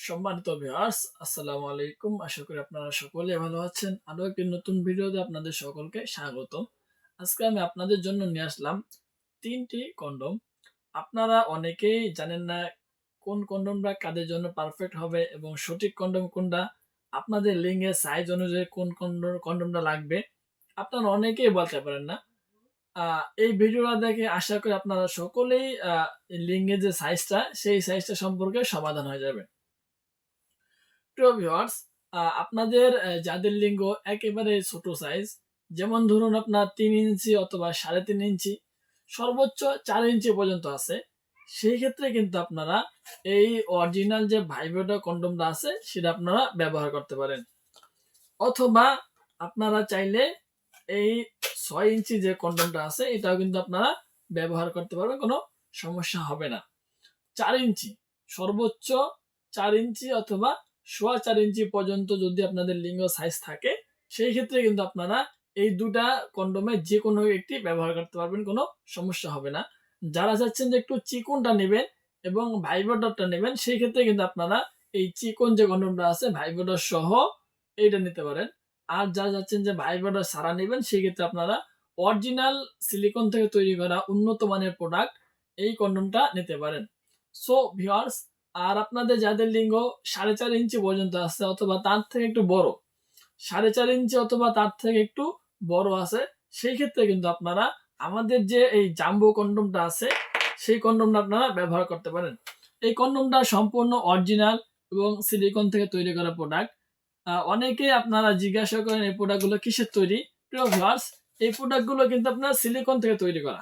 সম্মানিত ভিউয়ার্স, আসসালামু আলাইকুম। আশা করি আপনারা সকলে ভালো আছেন। আরো একটি নতুন ভিডিওতে আপনাদের সকলকে স্বাগতম। আজকে আমি আপনাদের জন্য নিয়ে আসলাম ৩টি কন্ডম। আপনারা অনেকেই জানেন না কোন কন্ডমটা কাদের জন্য পারফেক্ট হবে এবং সঠিক কন্ডম কোনটা, আপনাদের লিঙ্গের সাইজ অনুযায়ী কোন কন্ডমটা লাগবে আপনারা অনেকেই বলতে পারেন না। এই ভিডিওটা দেখে আশা করি আপনারা সকলেই লিঙ্গের যে সাইজটা সেই সাইজটা সম্পর্কে সমাধান হয়ে যাবে। প্রিয় ভিউয়ার্স, আপনাদের যাদের লিঙ্গ একেবারে ছোট সাইজ, যেমন ধরুন আপনার 3 ইঞ্চি অথবা 3.5 ইঞ্চি, সর্বোচ্চ 4 ইঞ্চি পর্যন্ত আছে, সেই ক্ষেত্রে কিন্তু আপনারা এই অরিজিনাল যে ভাইব্রেটর কন্ডমটা আছে সেটা আপনারা ব্যবহার করতে পারেন। অথবা আপনারা চাইলে এই 6 ইঞ্চি যে কন্ডমটা আছে এটাও কিন্তু আপনারা ব্যবহার করতে পারবেন, কোনো সমস্যা হবে না। 4 ইঞ্চি, সর্বোচ্চ 4 ইঞ্চি অথবা 4.5 ইঞ্চি পর্যন্ত যদি আপনাদের লিঙ্গ সাইজ থাকে, সেই ক্ষেত্রে কিন্তু আপনারা এই দুটা কন্ডমে যে কোনো একটি ব্যবহার করতে পারবেন, কোনো সমস্যা হবে না। যারা চাচ্ছেন যে একটু চিকনটা নেবেন এবং ভাইব্রেটরটা নেবেন, সেই ক্ষেত্রে কিন্তু আপনারা এই চিকন যে কন্ডমটা আছে ভাইব্রেটর সহ এইটা নিতে পারেন। আর যারা চাচ্ছেন যে ভাইব্রেটর ছাড়া নেবেন, সেই ক্ষেত্রে আপনারা অরিজিনাল সিলিকন থেকে তৈরি করা উন্নত মানের প্রোডাক্ট এই কন্ডমটা নিতে পারেন। সো ভিউয়ার্স, আর আপনাদের যাদের লিঙ্গ 4.5 ইঞ্চি পর্যন্ত আছে অথবা তার থেকে একটু বড়, 4.5 ইঞ্চি অথবা তার থেকে একটু বড় আছে, সেই ক্ষেত্রে কিন্তু আপনারা আমাদের যে এই জাম্বো কন্ডমটা আছে সেই কন্ডমটা আপনারা ব্যবহার করতে পারেন। এই কন্ডমটা সম্পূর্ণ অরিজিনাল এবং সিলিকন থেকে তৈরি করা প্রোডাক্ট। অনেকে আপনারা জিজ্ঞাসা করেন এই প্রোডাক্টগুলো কিসের তৈরি। প্রিয় ভিউয়ার্স, এই প্রোডাক্টগুলো কিন্তু আপনার সিলিকন থেকে তৈরি করা,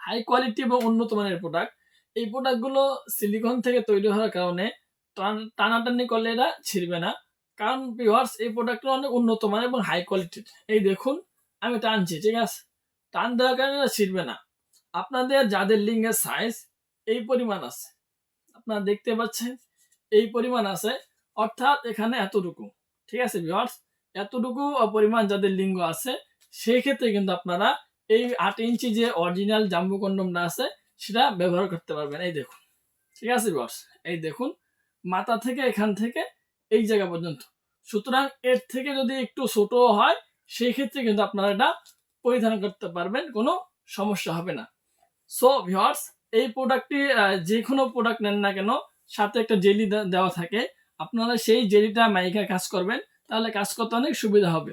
হাই কোয়ালিটি এবং উন্নত মানের প্রোডাক্ট। এই প্রোডাক্টগুলো সিলিকন থেকে তৈরি হওয়ার কারণে টানাটানি করলে এটা ছিঁড়বে না। কারণ ভিউয়ার্স, এই প্রোডাক্টটা অনেক উন্নত মানের এবং হাই কোয়ালিটির। এই দেখুন, আমি টানছি, ঠিক আছে, টান দেওয়ার কারণে এটা ছিঁড়বে না। আপনাদের যাদের লিঙ্গের সাইজ এই পরিমাণ আছে, আপনারা দেখতে পাচ্ছেন এই পরিমাণ আছে, অর্থাৎ এখানে এতটুকু, ঠিক আছে ভিউয়ার্স, এতটুকু পরিমাণ যাদের লিঙ্গ আছে, সেই ক্ষেত্রে কিন্তু আপনারা এই 8 ইঞ্চি যে অরিজিনাল জাম্বো কন্ডমটা আছে সেটা ব্যবহার করতে পারবেন। এই দেখুন, ঠিক আছে ভিউয়ার্স, এই দেখুন, মাথা থেকে এখান থেকে এই জায়গা পর্যন্ত। সুতরাং এর থেকে যদি একটু ছোট হয়, সেই ক্ষেত্রে কিন্তু আপনারা এটা পরিধান করতে পারবেন, কোনো সমস্যা হবে না। সো ভিউয়ার্স, এই প্রোডাক্টটি যে কোনো প্রোডাক্ট নেন না কেন, সাথে একটা জেলি দেওয়া থাকে, আপনারা সেই জেলিটা মাইকা কাজ করবেন, তাহলে কাজ করতে অনেক সুবিধা হবে।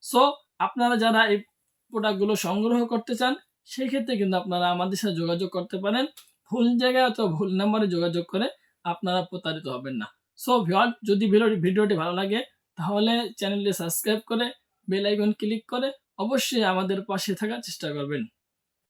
সো আপনারা যারা এই প্রোডাক্টগুলো সংগ্রহ করতে চান, সেই ক্ষেত্রে কিন্তু আপনারা আমাদের সাথে যোগাযোগ করতে পারেন। ভুল জায়গায় অথবা ভুল নাম্বারে যোগাযোগ করে আপনারা প্রতারিত হবেন না। সো ভিউয়ার্স, যদি ভিডিওটি ভালো লাগে তাহলে চ্যানেলটি সাবস্ক্রাইব করে বেল আইকন ক্লিক করে অবশ্যই আমাদের পাশে থাকার চেষ্টা করবেন।